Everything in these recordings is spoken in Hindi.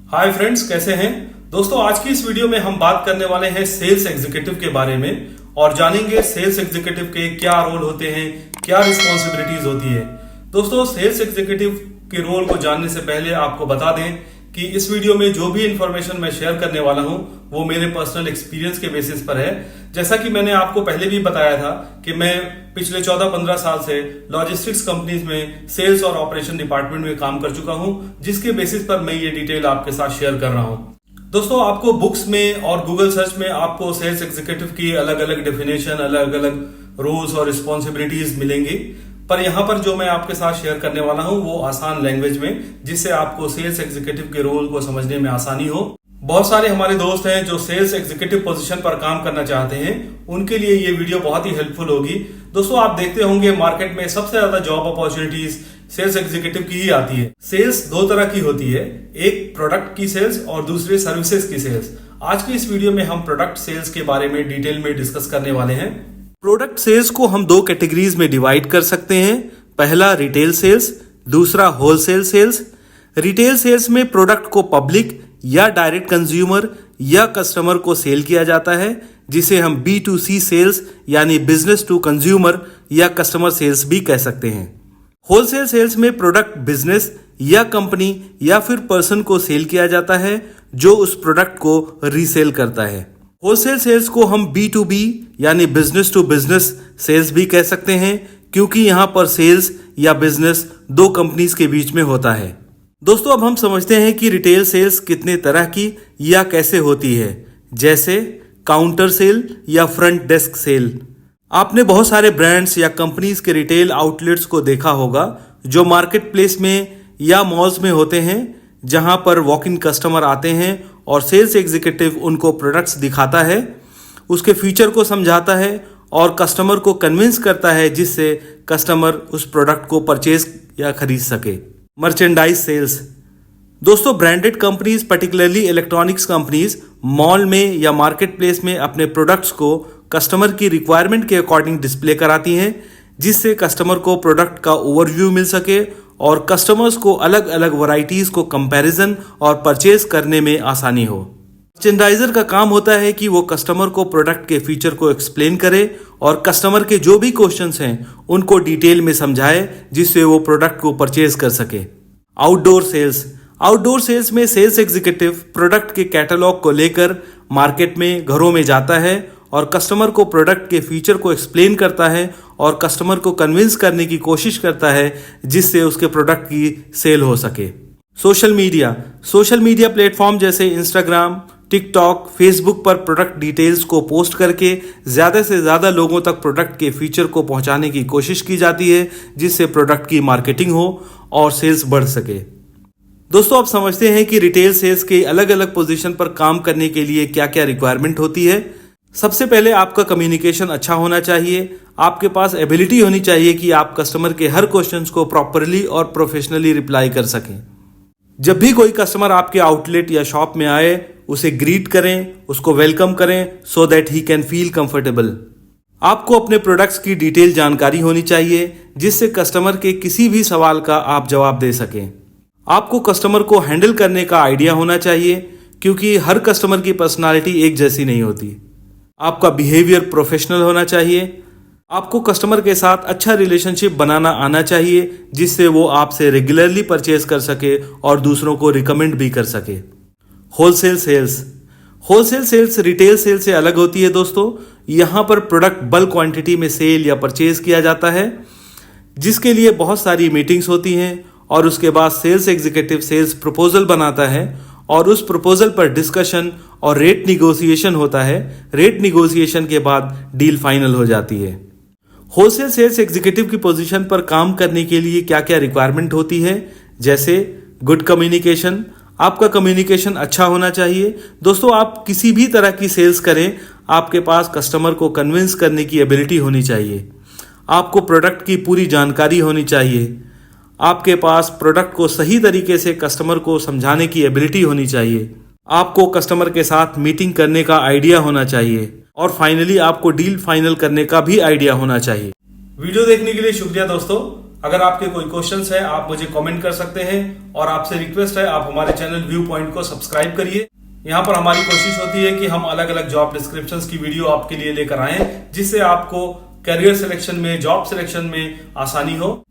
हाय फ्रेंड्स, कैसे हैं दोस्तों। आज की इस वीडियो में हम बात करने वाले हैं सेल्स एग्जीक्यूटिव के बारे में और जानेंगे सेल्स एग्जीक्यूटिव के क्या रोल होते हैं, क्या रिस्पॉन्सिबिलिटीज होती है। दोस्तों, सेल्स एग्जीक्यूटिव के रोल को जानने से पहले आपको बता दें कि इस वीडियो में जो भी इंफॉर्मेशन मैं शेयर करने वाला हूं वो मेरे पर्सनल एक्सपीरियंस के बेसिस पर है। जैसा कि मैंने आपको पहले भी बताया था कि मैं पिछले 14-15 साल से लॉजिस्टिक्स कंपनीज में सेल्स और ऑपरेशन डिपार्टमेंट में काम कर चुका हूं, जिसके बेसिस पर मैं ये डिटेल आपके साथ शेयर कर रहा हूं। दोस्तों, आपको बुक्स में और गूगल सर्च में आपको सेल्स एग्जीक्यूटिव की अलग अलग डेफिनेशन, अलग अलग रोल्स और रिस्पॉन्सिबिलिटीज मिलेंगी, पर यहां पर जो मैं आपके साथ शेयर करने वाला हूं वो आसान लैंग्वेज में, जिससे आपको सेल्स एग्जीक्यूटिव के रोल को समझने में आसानी हो। बहुत सारे हमारे दोस्त हैं जो सेल्स एग्जीक्यूटिव पोजीशन पर काम करना चाहते हैं, उनके लिए ये वीडियो बहुत ही हेल्पफुल होगी। दोस्तों, आप देखते होंगे मार्केट में सबसे ज्यादा जॉब अपॉर्चुनिटीज सेल्स एग्जीक्यूटिव की ही आती है। सेल्स दो तरह की होती है, एक प्रोडक्ट की सेल्स और दूसरी सर्विसेज की सेल्स। आज की इस वीडियो में हम प्रोडक्ट सेल्स के बारे में डिटेल में डिस्कस करने वाले हैं। प्रोडक्ट सेल्स को हम दो कैटेगरीज में डिवाइड कर सकते हैं। पहला रिटेल सेल्स, दूसरा होलसेल सेल्स। रिटेल सेल्स में प्रोडक्ट को पब्लिक या डायरेक्ट कंज्यूमर या कस्टमर को सेल किया जाता है, जिसे हम B2C सेल्स यानी बिजनेस टू कंज्यूमर या कस्टमर सेल्स भी कह सकते हैं। होलसेल सेल्स में प्रोडक्ट बिजनेस या कंपनी या फिर पर्सन को सेल किया जाता है जो उस प्रोडक्ट को रीसेल करता है। होलसेल सेल्स को हम B2B यानी बिजनेस टू बिजनेस सेल्स भी कह सकते हैं, क्योंकि यहां पर सेल्स या बिजनेस दो कंपनीज के बीच में होता है। दोस्तों, अब हम समझते हैं कि रिटेल सेल्स कितने तरह की या कैसे होती है, जैसे काउंटर सेल या फ्रंट डेस्क सेल। आपने बहुत सारे ब्रांड्स या कंपनीज के रिटेल आउटलेट्स को देखा होगा जो मार्केट प्लेस में या मॉल्स में होते हैं, जहां पर वॉक इन कस्टमर आते हैं और सेल्स एग्जीक्यूटिव उनको प्रोडक्ट्स दिखाता है, उसके फीचर को समझाता है और कस्टमर को कन्विंस करता है, जिससे कस्टमर उस प्रोडक्ट को परचेज या खरीद सके। Merchandise sales. दोस्तों, branded companies particularly electronics companies mall में या मार्केट प्लेस में अपने प्रोडक्ट्स को कस्टमर की रिक्वायरमेंट के अकॉर्डिंग डिस्प्ले कराती हैं, जिससे कस्टमर को प्रोडक्ट का ओवरव्यू मिल सके और कस्टमर्स को अलग अलग वैरायटीज को कंपैरिजन और परचेज करने में आसानी हो। मर्चेंडाइजर का काम होता है कि वो कस्टमर को प्रोडक्ट के फीचर को एक्सप्लेन करे और कस्टमर के जो भी क्वेश्चंस हैं उनको डिटेल में समझाए, जिससे वो प्रोडक्ट को परचेज कर सके। Outdoor sales. आउटडोर सेल्स में सेल्स एग्जीक्यूटिव प्रोडक्ट के कैटलॉग को लेकर मार्केट में, घरों में जाता है और कस्टमर को प्रोडक्ट के फीचर को एक्सप्लेन करता है और कस्टमर को कन्विंस करने की कोशिश करता है, जिससे उसके प्रोडक्ट की सेल हो सके। Social media. Social media platform जैसे इंस्टाग्राम, टिकटॉक, फेसबुक पर प्रोडक्ट डिटेल्स को पोस्ट करके ज़्यादा से ज़्यादा लोगों तक प्रोडक्ट के फीचर को पहुंचाने की कोशिश की जाती है, जिससे प्रोडक्ट की मार्केटिंग हो और सेल्स बढ़ सके। दोस्तों, आप समझते हैं कि रिटेल सेल्स के अलग अलग पोजीशन पर काम करने के लिए क्या क्या रिक्वायरमेंट होती है। सबसे पहले आपका कम्युनिकेशन अच्छा होना चाहिए। आपके पास एबिलिटी होनी चाहिए कि आप कस्टमर के हर क्वेश्चंस को प्रॉपरली और प्रोफेशनली रिप्लाई कर सकें। जब भी कोई कस्टमर आपके आउटलेट या शॉप में आए, उसे ग्रीट करें, उसको वेलकम करें, so that he can feel comfortable. आपको अपने प्रोडक्ट्स की डिटेल जानकारी होनी चाहिए, जिससे कस्टमर के किसी भी सवाल का आप जवाब दे सकें। आपको कस्टमर को हैंडल करने का आइडिया होना चाहिए, क्योंकि हर कस्टमर की पर्सनालिटी एक जैसी नहीं होती। आपका बिहेवियर प्रोफेशनल होना चाहिए। आपको कस्टमर के साथ अच्छा रिलेशनशिप बनाना आना चाहिए, जिससे वो आपसे रेगुलरली परचेज कर सके और दूसरों को रिकमेंड भी कर सके। Wholesale sales. Wholesale sales retail sale से अलग होती है दोस्तों। यहाँ पर प्रोडक्ट बल्क क्वांटिटी में सेल या परचेज किया जाता है, जिसके लिए बहुत सारी मीटिंग्स होती हैं और उसके बाद सेल्स एग्जीक्यूटिव सेल्स प्रपोजल बनाता है और उस प्रपोजल पर डिस्कशन और रेट निगोशिएशन होता है। रेट निगोशिएशन के बाद डील फाइनल हो जाती है। होलसेल सेल्स एग्जीक्यूटिव की पोजीशन पर काम करने के लिए क्या क्या रिक्वायरमेंट होती है, जैसे गुड कम्युनिकेशन। आपका कम्युनिकेशन अच्छा होना चाहिए। दोस्तों, आप किसी भी तरह की सेल्स करें, आपके पास कस्टमर को कन्विंस करने की एबिलिटी होनी चाहिए। आपको प्रोडक्ट की पूरी जानकारी होनी चाहिए। आपके पास प्रोडक्ट को सही तरीके से कस्टमर को समझाने की एबिलिटी होनी चाहिए। आपको कस्टमर के साथ मीटिंग करने का आइडिया होना चाहिए और फाइनली आपको डील फाइनल करने का भी आइडिया होना चाहिए। वीडियो देखने के लिए शुक्रिया दोस्तों। अगर आपके कोई क्वेश्चंस है आप मुझे कमेंट कर सकते हैं और आपसे रिक्वेस्ट है आप हमारे चैनल व्यू पॉइंट को सब्सक्राइब करिए। यहाँ पर हमारी कोशिश होती है कि हम अलग अलग जॉब डिस्क्रिप्शंस की वीडियो आपके लिए लेकर आएं जिससे आपको करियर सिलेक्शन में, जॉब सिलेक्शन में आसानी हो।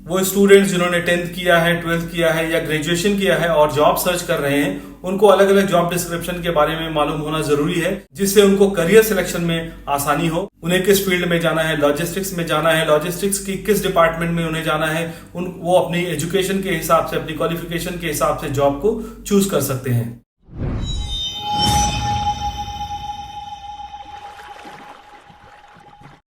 वो स्टूडेंट्स जिन्होंने 10th किया है, 12th किया है या ग्रेजुएशन किया है और जॉब सर्च कर रहे हैं, उनको अलग अलग जॉब डिस्क्रिप्शन के बारे में मालूम होना जरूरी है जिससे उनको करियर सिलेक्शन में आसानी हो। उन्हें किस फील्ड में जाना है, लॉजिस्टिक्स में जाना है, लॉजिस्टिक्स की किस डिपार्टमेंट में उन्हें जाना है, वो अपनी एजुकेशन के हिसाब से, अपनी क्वालिफिकेशन के हिसाब से जॉब को चूज कर सकते हैं।